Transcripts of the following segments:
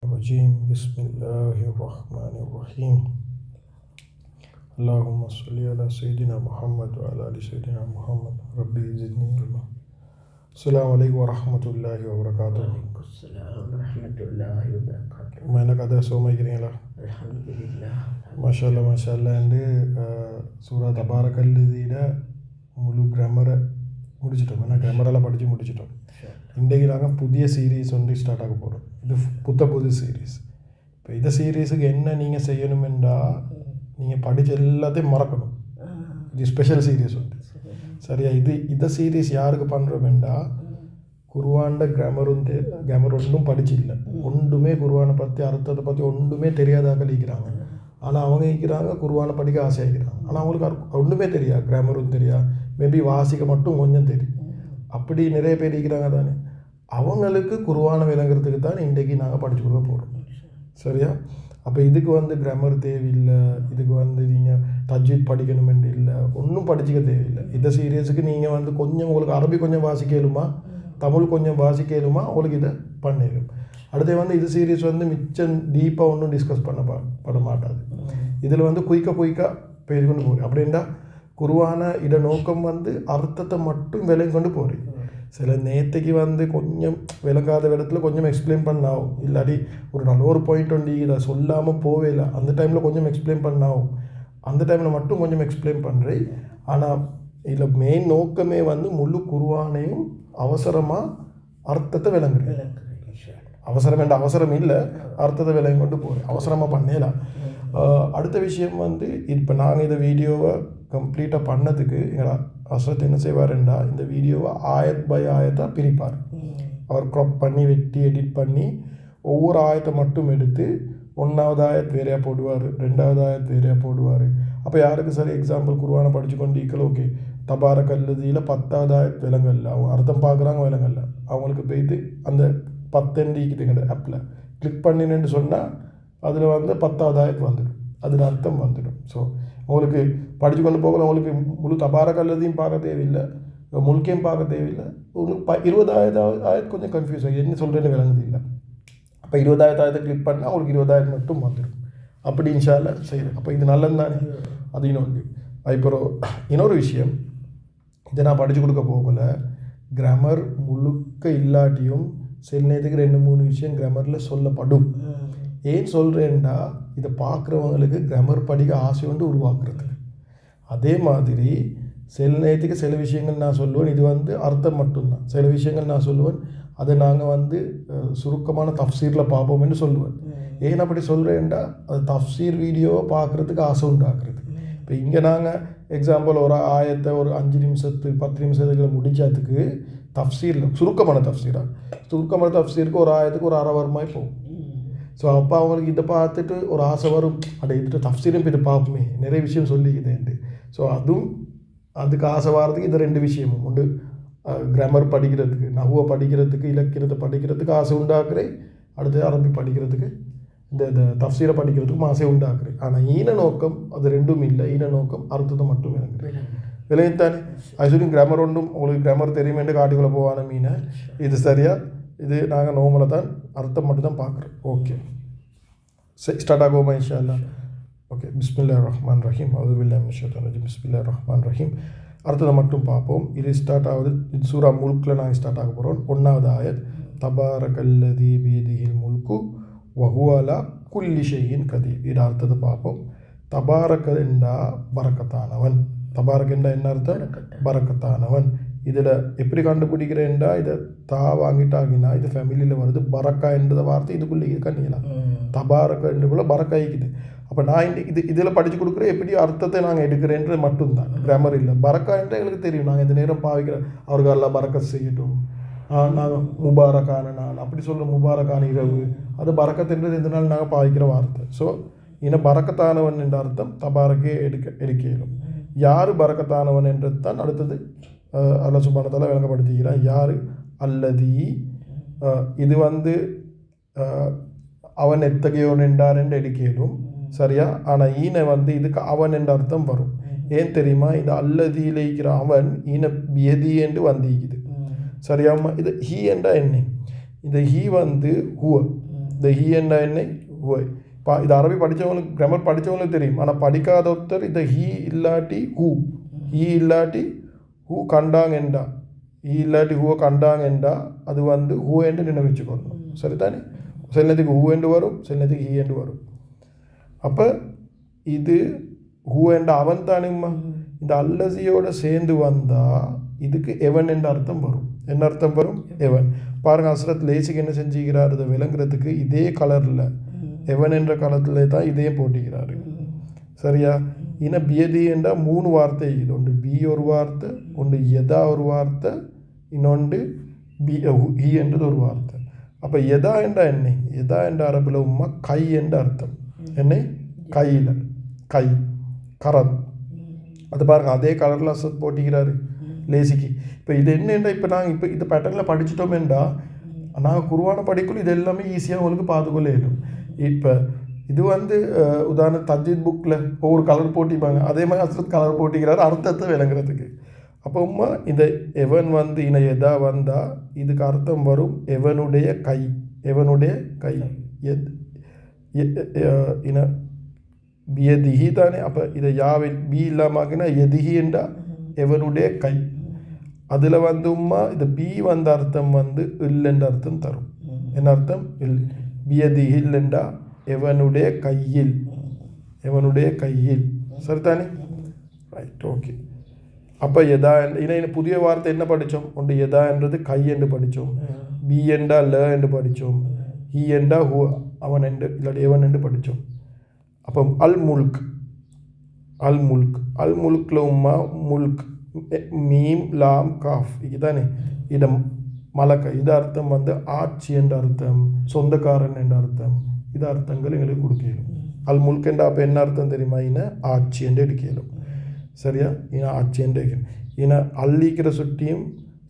الرجيم بسم الله الرحمن الرحيم اللهم صل على سيدنا محمد وعلى آل سيدنا محمد ربي زدني علما. السلام عليكم ورحمة الله وبركاته. وعليكم السلام ورحمة الله وبركاته. என்ன கதை சோமாக்கிறீங்களா? அல்ஹம்துலில்லாஹ். மாஷா மாஷால்லாண்டு சூரா தபாரக்கல்லுதியில் முழு கிராமரை முடிச்சிட்டோம். ஏன்னா கிராமரெல்லாம் படித்து முடிச்சிட்டோம். இன்றைக்கு நாங்கள் புதிய சீரீஸ் ஒன்று ஸ்டார்ட் ஆக போகிறோம். இது புது சீரீஸ். இப்போ இந்த சீரீஸுக்கு என்ன நீங்கள் செய்யணுமென்றா நீங்கள் படித்த எல்லாத்தையும் மறக்கணும். இது ஸ்பெஷல் சீரீஸ் வந்து சரியா. இந்த சீரீஸ் யாருக்கு பண்ணுறோமெண்டா குர்ஆன்ட கிராமர் ஒன்றும் படிச்சில்லை, ஒன்றுமே குர்ஆனை பற்றி அர்த்தத்தை பற்றி ஒன்றுமே தெரியாதாக இருக்கிறாங்க. ஆனால் அவங்க இருக்கிறாங்க குர்ஆனை படிக்க ஆசையாகிறாங்க. ஆனால் அவங்களுக்கு ஒன்றுமே தெரியாது, கிராமரும் தெரியாது, மேபி வாசிக்க மட்டும் கொஞ்சம் தெரியும். அப்படி நிறைய பேர் இருக்கிறாங்க தானே. அவங்களுக்கு குர்ஆனை விளங்குறதுக்கு தான் இன்றைக்கி நாங்கள் படித்து கொடுக்க போகிறோம். சரியா. அப்போ இதுக்கு வந்து கிராமர் தேவையில்லை, இதுக்கு வந்து நீங்கள் தஜ்வீத் படிக்கணுமென்று இல்லை, ஒன்றும் படிச்சிக்க தேவையில்லை. இந்த சீரியஸுக்கு நீங்கள் வந்து கொஞ்சம் உங்களுக்கு அரபி கொஞ்சம் வாசிக்கலுமா, தமிழ் கொஞ்சம் வாசிக்கலுமா, உங்களுக்கு இதை பண்ணிடும். அடுத்து வந்து இது சீரீஸ் வந்து மிச்சம் டீப்பாக ஒன்றும் டிஸ்கஸ் பண்ணப்பட மாட்டாது. இதில் வந்து குயிக்காக பேர் கொண்டு போகிறேன். அப்படின்னா குர்ஆனை இட நோக்கம் வந்து அர்த்தத்தை மட்டும் விலை கொண்டு போகிறேன். சில நேற்றுக்கு வந்து கொஞ்சம் விளங்காத இடத்துல கொஞ்சம் எக்ஸ்பிளைன் பண்ணாகும், இல்லாட்டி ஒரு நல்ல ஒரு பாயிண்ட் ஒண்டி இதை சொல்லாமல் போவே இல்லை, அந்த டைமில் கொஞ்சம் எக்ஸ்பிளைன் பண்ணாகும், அந்த டைமில் மட்டும் கொஞ்சம் எக்ஸ்பிளைன் பண்ணுறேன். ஆனால் இதில் மெயின் நோக்கமே வந்து முழு குர்ஆனையும் அவசரமாக அர்த்தத்தை விளங்குறேன். அவசரம் என்ற அவசரம் இல்லை, அர்த்தத்தை விளங்கி கொண்டு போகிறேன், அவசரமாக பண்ணலாம். அடுத்த விஷயம் வந்து இப்போ நாங்கள் இந்த வீடியோவை கம்ப்ளீட்டாக பண்ணதுக்கு எங்களா அஸ்ரத் என்ன செய்வார்ண்டா இந்த வீடியோவை ஆயத் பை ஆயத்தாக பிரிப்பார். அவர் க்ராப் பண்ணி வெட்டி எடிட் பண்ணி ஒவ்வொரு ஆயத்தை மட்டும் எடுத்து 1வது ஆயத் வேறையாக போடுவார், 2வது ஆயத் வேறையாக போடுவார். அப்போ யாருக்கு சரி எக்ஸாம்பிள் குர்ஆனை படித்து கொண்டு இருக்கல, ஓகே தபாரக்கல்லுதியில் 10வது ஆயத் விலங்கல்ல, அவங்க அர்த்தம் பார்க்குறாங்க விலங்கல்ல, அவங்களுக்கு போய்த்து அந்த 10 இருக்குதுங்கிற ஆப்பில் கிளிக் பண்ணினேன்னு சொன்னால் அதில் வந்து 10வது ஆயத் வந்துடும், அதில் அர்த்தம் வந்துடும். ஸோ உங்களுக்கு படித்து கொண்டு போகலாம். உங்களுக்கு முழு தபாரக்கல்லுதையும் பார்க்க தேவையில்லை, முழுக்கையும் பார்க்க தேவையில்லை. உங்களுக்கு 20வது ஆயத் கொஞ்சம் கன்ஃபியூஸ் ஆகி என்ன சொல்கிறேன்னு விளங்குது இல்லை. அப்போ 20வது ஆயத்தை கிளிக் பண்ணால் உங்களுக்கு 20வது மட்டும் வந்துடும். அப்படி இன்ஷா அல்லாஹ் செய்யுது. அப்போ இது நல்லது தானே. அது இன்னொன்று. அப்புறம் இன்னொரு விஷயம், இதை நான் படித்து கொடுக்க போகல, கிராமர் முழுக்க இல்லாட்டியும் சில நேரத்துக்கு 2-3 விஷயம் கிராமரில் சொல்லப்படும். ஏன் சொல்கிறேன்டா இதை பார்க்குறவங்களுக்கு கிராமர் படிக்க ஆசை வந்து உருவாக்குறதுக்கு. அதே மாதிரி சில நேரத்துக்கு சில விஷயங்கள் நான் சொல்லுவேன், இது வந்து அர்த்தம் மட்டும்தான். சில விஷயங்கள் நான் சொல்லுவேன், அதை நாங்கள் வந்து சுருக்கமான தஃப்சீரில் பார்ப்போம்னு சொல்லுவேன். ஏன் அப்படி சொல்கிறேன்டா அது தஃப்சீர் வீடியோவை பார்க்குறதுக்கு ஆசை உண்டாக்குறது. இப்போ இங்கே நாங்கள் எக்ஸாம்பிள் ஒரு ஆயத்தை ஒரு 5 நிமிஷத்துக்கு 10 நிமிஷத்துக்கு முடிச்சதுக்கு தஃப்சீரில் சுருக்கமான தஃப்சீருக்கு ஒரு ஆயத்துக்கு ஒரு 1/2 வருமாய் போகும். ஸோ அப்போ அவங்களுக்கு இதை பார்த்துட்டு ஒரு ஆசை வரும், அட இதுட்டு தஃப்சீரும் இது பார்ப்போமே, நிறைய விஷயம் சொல்லிக்குதேன்ட்டு. ஸோ அதுக்கு ஆசை வர்றதுக்கு இந்த 2 விஷயமும் உண்டு. கிராமர் படிக்கிறதுக்கு, நஹ்வை படிக்கிறதுக்கு, இலக்கியத்தை படிக்கிறதுக்கு ஆசை உண்டாக்குறேன். அடுத்து அரபி படிக்கிறதுக்கு, இந்த தஃப்சீரை படிக்கிறதுக்கும் ஆசை உண்டாக்குறேன். ஆனால் ஈன நோக்கம் அது 2ம் இல்லை. ஈன நோக்கம் அர்த்தத்தை மட்டும் விளங்குறேன். விளையத்தானே ஆக்சுவலி கிராமர் ஒன்றும் உங்களுக்கு கிராமர் தெரியுமேட்டு காட்டுக்குள்ளே போவான மீனை இது சரியா. இது நாங்கள் நோமலை தான் அர்த்தம் மட்டும் தான் பார்க்குறோம். ஓகே ஸ்டார்ட் ஆகுமா இன்ஷா அல்லாஹ். ஓகே பிஸ்மில்லாஹிர் ரஹ்மானிர் ரஹீம் அஊது பில்லாஹி மினஷ் ஷைத்தானிர் ரஜீம் பிஸ்மில்லாஹிர் ரஹ்மானிர் ரஹீம். அர்த்தத்தை மட்டும் பார்ப்போம். இது ஸ்டார்ட் ஆகுது, இது சூரா முல்கில் நாங்கள் ஸ்டார்ட் ஆக போகிறோம். 1வது ஆயத் தபாரக்கல்லதி பியதிஹில் முல்கு வஹுவ அலா குல்லி ஷைஇன் கதீர். இது அர்த்தத்தை பார்ப்போம். தபாரக என்றா பரக்கத்தானவன். தபாரக் என்றா என்ன அர்த்தம்? பரக்கத்தானவன். இதில் எப்படி கண்டுபிடிக்கிறேன்டா இதை வாங்கிட்டாங்கன்னா இது ஃபேமிலியில் வருது. பரக்கா என்ற வார்த்தை இதுக்குள்ளே கண்ணிக்கலாம். தபாரக்கா என்றுக்குள்ள பரக்கா இருக்குது. அப்போ நான் இதில் படித்து கொடுக்குறேன் எப்படி அர்த்தத்தை நாங்கள் எடுக்கிறேன்றது மட்டும்தான், கிராமர் இல்லை. பரக்கா என்று எங்களுக்கு தெரியும், நாங்கள் இந்த நேரம் பாவிக்கிறோம் அவர்கள் எல்லாம் பரக்கத் செய்யட்டும், நாங்கள் முபாரக்கான நாள் அப்படி சொல்கிற முபாரக்கான இரவு, அது பரக்கத்துன்றது இந்த நாள் நாங்கள் பாவிக்கிற வார்த்தை. ஸோ இன்னும் பரக்கத்தானவன் என்ற அர்த்தம் தபாரக்கே எடுக்க இயலும். யார் பரக்கத்தானவன் என்றது தான் அடுத்தது அல்லாஹ் சுப்ஹானஹு வ தஆலா விளங்கப்படுத்திக்கிறான். யார் அல்லதி, இது வந்து அவன் எத்தகையோன் என்றார் என்று எடுக்கலும் சரியா. ஆனால் ஈன வந்து இதுக்கு அவன் என்ற அர்த்தம் வரும். ஏன் தெரியுமா, இந்த அல்லதியில் இருக்கிற அவன் ஈன பியதி என்று வந்திக்குது சரியாம்மா. இது ஹீ என்ற எண்ணெய், இந்த ஹீ வந்து ஹுவ இந்த ஹீ என்றா என்ன ஹுவ. இது அரபி படித்தவங்களுக்கு கிராமர் படித்தவங்களுக்கு தெரியும். ஆனால் படிக்காத ஒருத்தர் இந்த ஹீ இல்லாட்டி ஹூ, ஹீ இல்லாட்டி ஹூ கண்டாங்கண்டா, ஹீ இல்லாட்டி ஹூவை கண்டாங்கண்டா அது வந்து ஹூ என்று நினைவிச்சுக்கொள்ளணும். சரிதானே? சில நேரத்துக்கு ஹூ என்று வரும், சில நேரத்துக்கு ஹீ என்று வரும். அப்போ இது ஹூ என்ற அவன் தானும்மா. இந்த அல்லசியோட சேர்ந்து வந்தால் இதுக்கு எவன் என்ற அர்த்தம் வரும். என்ன அர்த்தம் வரும்? எவன். பாருங்கள், ஹஸ்ரத் லேசிக்கு என்ன செஞ்சுக்கிறார், இதை விளங்குறதுக்கு இதே கலரில் எவன் என்ற காலத்தில் தான் இதே போட்டிக்கிறாரு. சரியா? இன்னும் பியதி என்றால் 3 வார்த்தை. இது ஒன்று பி ஒரு வார்த்தை, ஒன்று எதா ஒரு வார்த்தை, இன்னொன்று பி ஹி என்றது ஒரு வார்த்தை. அப்போ எதா என்றால் என்ன? எதா என்ற அரபில் உம்மா கை என்ற அர்த்தம். என்ன? கையில், கை, கரம். அது பாருங்கள், அதே கலரில் ஹஸ்ரத் போட்டிக்கிறாரு லேசிக்கு. இப்போ இது என்னென்னா, இப்போ நாங்கள் இப்போ இந்த பேட்டர்னில் படிச்சிட்டோமேண்டா நாங்கள் குருவான படிக்கணும், இது எல்லாமே ஈஸியாக உங்களுக்கு பார்த்துக்கொள்ள இயலும். இப்போ இது வந்து உதாரண தஜ்வீத் புக்கில் ஒவ்வொரு கலர் போட்டிப்பாங்க, அதே மாதிரி ஹஸ்ரத் கலர் போட்டிக்கிறாரு அர்த்தத்தை விளங்குறதுக்கு. அப்போ உம்மா இந்த எவன் வந்து இன எதா வந்தால் இதுக்கு அர்த்தம் வரும் எவனுடைய கை, எவனுடைய கை. இன பியதிஹி தானே. அப்போ இதை யாவில் பி இல்லாமக்கினா எதிஹி என்றா எவனுடைய கை. அதில் வந்து உம்மா இந்த பி வந்த அர்த்தம் வந்து இல் என்ற அர்த்தம் தரும். என்ன அர்த்தம்? இல். பியதிஹில் என்றா எவனுடைய கையில், எவனுடைய கையில். சரிதானே? Right, okay. அப்போ எதா இன்னும் புதிய வார்த்தை என்ன படித்தோம்? ஒன்று எதா என்றது கை என்று படித்தோம், பி என்றா ல என்று படித்தோம், ஹி என்றா ஹூ அவன் என்று இல்லாட்டி எவன் என்று படித்தோம். அப்போ அல் முல்க், அல் முல்க், அல் முல்கில் உம்மா முல்க் மீம் லாம் காஃப் இதுதானே. இடம் மலக்க, இது அர்த்தம் வந்து ஆட்சி என்ற அர்த்தம், சொந்தக்காரன் என்ற அர்த்தம். இது அர்த்தங்கள் எங்களுக்கு கொடுக்கலும். அல் முல்க் என்ற அப்போ என்ன அர்த்தம் தெரியுமா? இன ஆட்சி என்று எடுக்கலும். சரியா? இன ஆட்சி என்று எடுக்கணும். இன அள்ளிக்கிற சுட்டியும்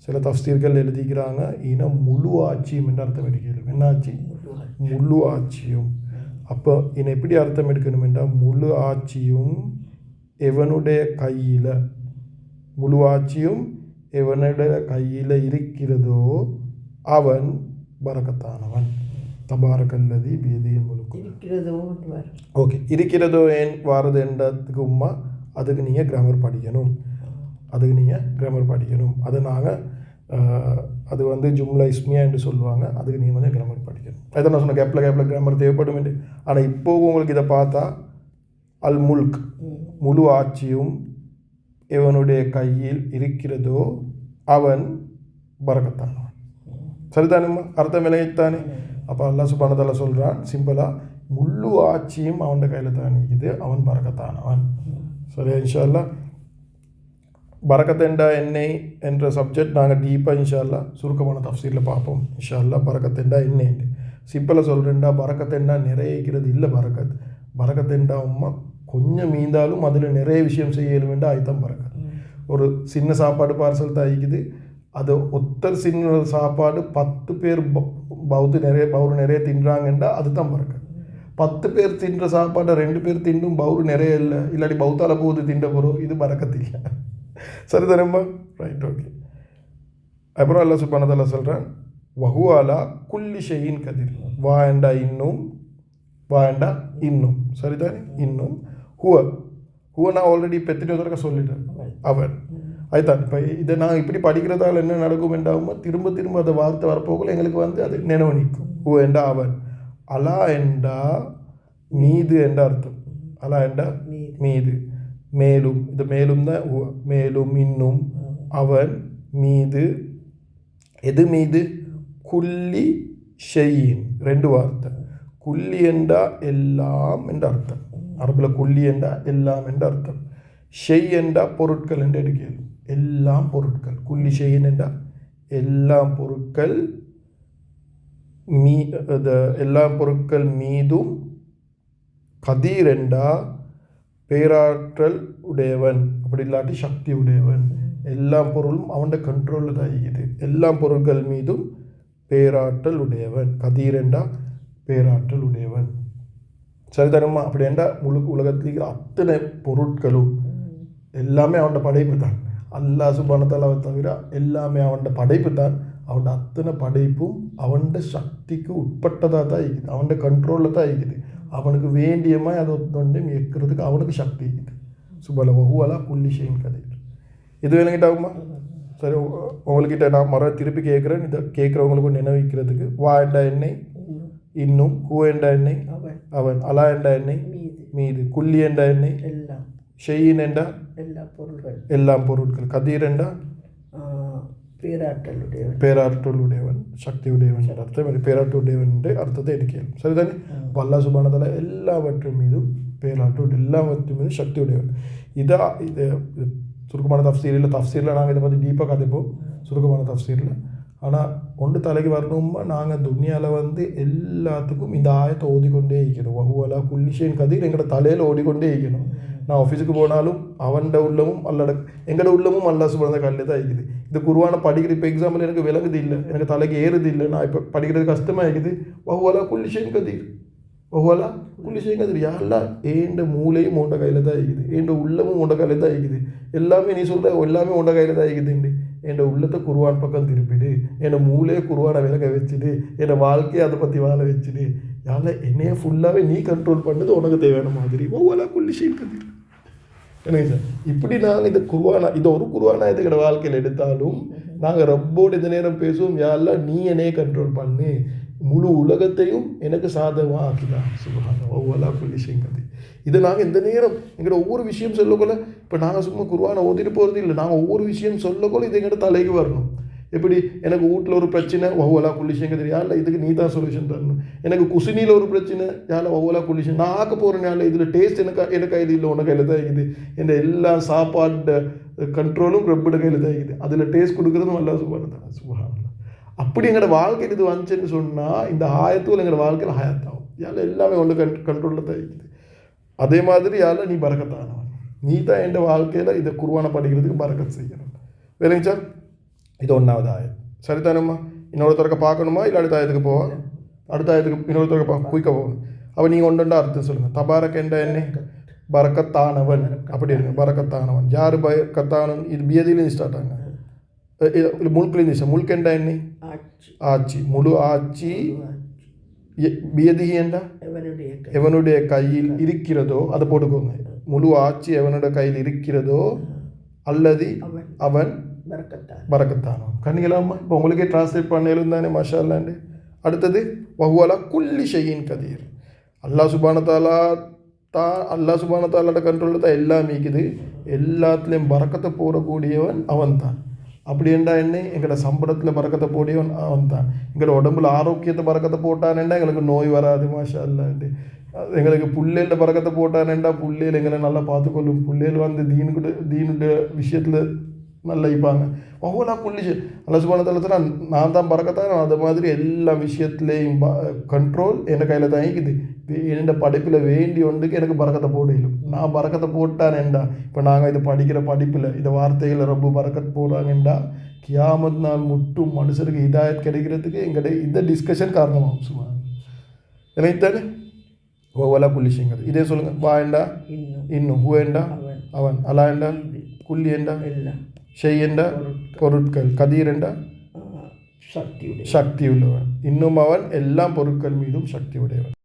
சில தஃப்சீர்கள் எழுதிக்கிறாங்க இன முழு ஆட்சியும் என்ற அர்த்தம் எடுக்கலும். என்ன ஆட்சி? முழு ஆட்சியும். அப்போ இன எப்படி அர்த்தம் எடுக்கணும் என்றால் முழு ஆட்சியும் எவனுடைய கையில், முழு ஆட்சியும் எவனுடைய கையில் இருக்கிறதோ அவன் பரக்கத்தானவன். தபாரக்கல்லதி பியதில் முழுக்கும் இருக்கிறதோ. ஓகே, இருக்கிறதோ ஏன் வாரது என்றதுக்கு உம்மா அதுக்கு நீங்கள் கிராமர் படிக்கணும், அதுக்கு நீங்கள் கிராமர் படிக்கணும். அது நாங்கள் அது வந்து ஜும்லா இஸ்மியா என்று சொல்லுவாங்க, அதுக்கு நீங்கள் கொஞ்சம் கிராமர் படிக்கணும். அதை நான் சொன்ன கேப்பில் கிராமர் தேவைப்படும் என்று. ஆனால் இப்போவும் உங்களுக்கு இதை பார்த்தா அல் முல்க் முழு ஆட்சியும் எவனுடைய கையில் இருக்கிறதோ அவன் பரக்கத்தானவன். சரிதானும்மா? அர்த்தம் விளையத்தானே. அப்போ அல்லாஹ் சுப்ஹானஹு வ தஆலா சொல்கிறான் சிம்பிளாக, முழு ஆட்சியும் அவன் கையில் தான் இருக்குது, அவன் பரக்கத்தானவன். சரியா? இன்ஷா அல்லாஹ் பரக்கத்தெண்டா என்னை என்ற சப்ஜெக்ட் நாங்கள் டீப்பாக இன்ஷா அல்லாஹ் சுருக்கமான தஃப்சீரில் பார்ப்போம். இன்ஷா அல்லாஹ் பரக்கத்தெண்டா என்னென்று சிம்பிளாக சொல்கிறேன்டா. பரக்கத்தெண்டா நிறைய இருக்கிறது இல்லை. பரக்கத்தெண்டா உம்மா கொஞ்சம் மீந்தாலும் அதில் நிறைய விஷயம் செய்யலும் வேண்டாம். அதுதான் பரக்கத். ஒரு சின்ன சாப்பாடு பார்சல் தான் ஆகிக்குது, அது ஒத்தர் சின்ன சாப்பாடு 10 பேர் பவுரு நிறைய தின்றாங்கண்டா அதுதான் பரக்கத். 10 பேர் தின்ற சாப்பாடை 2 பேர் தின்னும் பவுரு நிறைய இல்லை, இல்லாட்டி பௌத்தால போகுது தின்ற போகிறோம், இது பரக்கத் இல்லை. சரிதானம்மா? Right, okay. அப்புறம் அல்லாஹ் சுப்ஹானஹு வ தஆலா சொல்கிறான் வஹுவாலா குல்லி ஷைஇன் கதீர். வாண்டா இன்னும், வாண்டா இன்னும். சரிதானே? இன்னும் ஹுவ நான் ஆல்ரெடி இப்போ எத்தனை தடவை சொல்லிட்டேன், அவன். அதுதான் இப்போ இதை நான் இப்படி படிக்கிறதால என்ன நடக்கும் என்றாகுமா, திரும்ப திரும்ப அந்த வார்த்தை வரப்போகல எங்களுக்கு வந்து அது நினைவு நிற்கும். ஹுவ என்றா அவன், அலா என்றா மீது என்ற அர்த்தம். அலா என்றா மீது, மேலும். இது மேலும் தான் மேலும், இன்னும், அவன் மீது. எது மீது? குல்லி ஷையின், 2 வார்த்தை. குல்லி என்றா எல்லாம் என்ற அர்த்தம். அரபில் குல்லி என்றா எல்லாம் என்ற அர்த்தம். ஷெய் என்றா பொருட்கள் என்று எடுக்கிறது. எல்லாம் பொருட்கள். குல்லி ஷெயின் என்றா எல்லாம் பொருட்கள், எல்லாம் பொருட்கள் மீதும். கதீர் என்றா பேராற்றல் உடையவன், அப்படி இல்லாட்டி சக்தி உடையவன். எல்லா பொருளும் அவனோட கண்ட்ரோலில் தான் இருக்குது. எல்லா பொருட்கள் மீதும் பேராற்றல் உடையவன். கதீர் என்றா பேராற்றல் உடையவன். சரிதானம்மா? அப்படி என்றால் முழு உலகத்தில் இருக்கிற அத்தனை பொருட்களும் எல்லாமே அவனோட படைப்பு தான். அல்லாஹ் சுப்ஹானஹு வ தஆலாவை தவிர எல்லாமே அவனோட படைப்பு தான். அவன் அத்தனை படைப்பும் அவன்ட சக்திக்கு உட்பட்டதாக தான் இருக்குது, அவன்ட கண்ட்ரோலில் தான் இருக்குது. அவனுக்கு வேண்டியமாக அதை ஒன்று இயக்கிறதுக்கு அவனுக்கு சக்தி இருக்குது. சுபல வகுவலா குல்லி ஷைன் கதீர். இது வேணுங்கிட்டாகுமா? சரி, உங்கள்கிட்ட நான் திருப்பி கேட்குறேன். இதை கேட்குறவங்களுக்கு நினைவிக்கிறதுக்கு. வா என்ற எண்ணெய் இன்னும், ஹூ என்ற எண்ணெய் அவன், அலா என்ற எண்ணெய் மீது, குல்லி என்ற எண்ணெய் ஷெயின் என்ற எல்லாம் பொருட்கள், கதீர் என்ற பேராற்றலுடையவன், சக்தியுடையவன் அர்த்தம். பேராற்றுடையவன் என்று அர்த்தத்தை எடுக்கலாம். சரிதானே? அல்லாஹ் சுப்ஹானஹு வ தஆலா எல்லாவற்றின் மீதும் பேராற்று, எல்லாவற்றின் மீதும் சக்தி உடையவன். இது சுருக்கமான தஃப்சீரில் நாங்கள் இதை பற்றி டீப்பாக கதைப்போம், சுருக்கமான தஃப்சீரில். ஆனால் ஒன்று தலைக்கு வரணுமா, நாங்கள் துனியாவில் எல்லாத்துக்கும் இந்த ஆயத்தை ஓதிக்கொண்டே இருக்கணும். வஹுவலா குல்லி ஷைன் கதீர் எங்களோட தலையில் ஓடிக்கொண்டே இருக்கணும். நான் ஆஃபீஸுக்கு போனாலும் அவன்ட உள்ளமும் எங்களோட உள்ளமும் அல்லாஹ் சுப்ஹானஹு வ தஆலா கல்லில் தான் இருக்குது. இந்த குர்ஆனை படிக்கிற இப்போ எக்ஸாம்பிள் எனக்கு விளங்குது இல்லை, எனக்கு தலைக்கு ஏறுது இல்லை, நான் இப்போ படிக்கிறது கஷ்டமாக இருக்குது. வஹுவலா குல்லி ஷைன் கதீர், வஹுவலா குல்லி ஷைன் கதீர். யாரெல்லாம் ஏண்ட மூளையும் உண்ட கையில் தான் இருக்குது, ஏண்ட உள்ளமும் உண்ட கையில் தான் இருக்குது. எல்லாமே நீ சொல்கிற எல்லாமே உண்ட கையில் தான் இருக்குதுண்டு. என் உள்ளத்தை குர்ஆன் பக்கம் திருப்பிடு, என் மூளையை குர்ஆனை விலக வச்சுடு, என் வாழ்க்கையை அதை பற்றி வாழ வச்சுடு. யாரெல்லாம் என்னையே ஃபுல்லாகவே நீ கண்ட்ரோல் பண்ணது உனக்கு தேவையான மாதிரி. வஹுவலா குல்லி ஷைன் கதீர். என்னங்க சார், இப்படி நாங்கள் இந்த குர்ஆனா, இது ஒரு குர்ஆனா இது எங்களோட வாழ்க்கையில் எடுத்தாலும் நாங்கள் ரப்போடு இந்த நேரம் பேசுவோம். யாரெல்லாம் நீ என்னையே கண்ட்ரோல் பண்ணு, முழு உலகத்தையும் எனக்கு சாதகமாக ஆக்கிதான். சுப்ஹானல்லாஹ் வஹுவலா குல்லி ஷைன் கதீர். இதை நாங்கள் இந்த நேரம் எங்களோட ஒவ்வொரு விஷயம் சொல்லக்கொள்ள, இப்போ நாங்கள் சும்மா குர்ஆனை ஓதிட்டு போகிறது இல்லை, நாங்கள் ஒவ்வொரு விஷயம் சொல்லக்கொள்ள இது எங்கள்கிட்ட தலைக்கு வரணும். எப்படி எனக்கு வீட்டில் ஒரு பிரச்சனை, வஹுவலா குல்லி ஷைன் கதீர், யாரில் இதுக்கு நீ தான் சொல்யூஷன் தரணும். எனக்கு குசினியில் ஒரு பிரச்சனை, யாரில் வஹுவலா குல்லி ஷைன், நான் ஆக்க போகிறேன், யாரில் இதில் டேஸ்ட் எனக்கு கையில் இல்லை, உனக்கு கையில் தான் இருக்குது. என் எல்லா சாப்பாடு கண்ட்ரோலும் ரப்போட கையில் தான் இருக்குது. அதில் டேஸ்ட் கொடுக்குறதும் அல்லாஹ் சுப்ஹானஹு வ தஆலா. சுப்ஹானல்லாஹ். அப்படி எங்களோட வாழ்க்கையில் இது வந்துச்சுன்னு சொன்னால் இந்த ஆயத்துகள் எங்களோட வாழ்க்கையில் ஹயாத்தாகும். யாரில் எல்லாமே ஒன்று கண்ட்ரோலில் தான் இருக்குது. அதே மாதிரி யாரில் நீ பரக்கத்தானவன், நீ தான் என் வாழ்க்கையில் இதை குர்ஆனை படிக்கிறதுக்கு பரக்கத் செய்யணும். வேலைங்க சார், இது ஒன்றாவது ஆயம். சரிதானம்மா? இன்னொருத்தருக்கு பார்க்கணுமா இல்லை அடுத்த ஆயத்துக்கு போவா? அடுத்த ஆயத்துக்கு இன்னொருத்தருக்கு குயிக்க போகணும். அப்போ நீங்கள் ஒன்றுண்டா அர்த்தம் சொல்லுங்கள். தபாரக் என்ற எண்ணெய் பரக்கத்தானவன், அப்படி இருக்கு. பரக்கத்தானவன் யார்? பரக்கத்தானவன். இது பியதிலேருந்து ஸ்டார்ட் ஆகுங்க, முல்கிலேருந்து. முல்க் என்ற எண்ணெய் ஆட்சி, முழு ஆட்சி. பியதிஹி என்ற எவனுடைய கையில் இருக்கிறதோ அதை போட்டுக்கோங்க. முழு ஆட்சி எவனுடைய கையில் இருக்கிறதோ அல்லது அவன் பரக்கத்தானவன். கண்ணிகளாம்மா, இப்போ உங்களுக்கே டிரான்ஸ்லேட் பண்ணலும் தானே, மாஷா அல்லாண்டு. அடுத்தது வஹுவலா குல்லி ஷையின் கதீர். அல்லாஹ் சுப்ஹானஹு வ தஆலா தான், அல்லாஹ் சுப்ஹானஹு வ தஆலாவோட கண்ட்ரோலில் தான் எல்லாம் இருக்குது. எல்லாத்துலேயும் பரக்கத்தை போடக்கூடியவன் அவன் தான். அப்படி என்றா என்ன, எங்களோட சம்பளத்தில் பறக்கத்தை போடியவன் அவன் தான். எங்களோட உடம்புல ஆரோக்கியத்தை பறக்கத்தை போட்டானேண்டா எங்களுக்கு நோய் வராது, மாஷா அல்லாண்டு. எங்களுக்கு புள்ளையில பறக்கத்தை போட்டானேண்டா புள்ளையில் எங்களை நல்லா பார்த்துக்கொள்ளும். புள்ளையில் தீனுடைய விஷயத்தில் நல்லா இப்பாங்க. வஹுவலா குல்லி ஷைன், அல்லாஹ் சுப்ஹானஹு வ தஆலா நான் தான் பறக்கத்தான். அது மாதிரி எல்லா விஷயத்துலேயும் கண்ட்ரோல் என் கையில் தான் இருக்குது. என் படைப்பில் வேண்டி ஒன்றுக்கு எனக்கு பறக்கத்தை போடலும். நான் பறக்கத்தை போட்டானேண்டா, இப்போ நாங்கள் இது படிக்கிற படிப்பில் இந்த வார்த்தைகளை ரொம்ப பறக்கத்து போடுறாங்கண்டா கியாமத் நாள் முட்டும் மனுஷருக்கு ஹிதாயத் கிடைக்கிறதுக்கு எங்கள்கிட்ட இந்த டிஸ்கஷன் காரணமாகும். சும்மா என்னைத்தானே வஹுவலா குல்லி ஷைன். இதே சொல்லுங்கள். வா என்றா இன்னும், ஹூ என்றா அவன், அலா என்றா குல்லி என்றா ஷெய் என்ற பொருட்கள், கதீர் என்ற சக்தி உள்ளவன், இன்னும் அவன் எல்லா பொருட்கள் மீதும் சக்தி உடையவன்.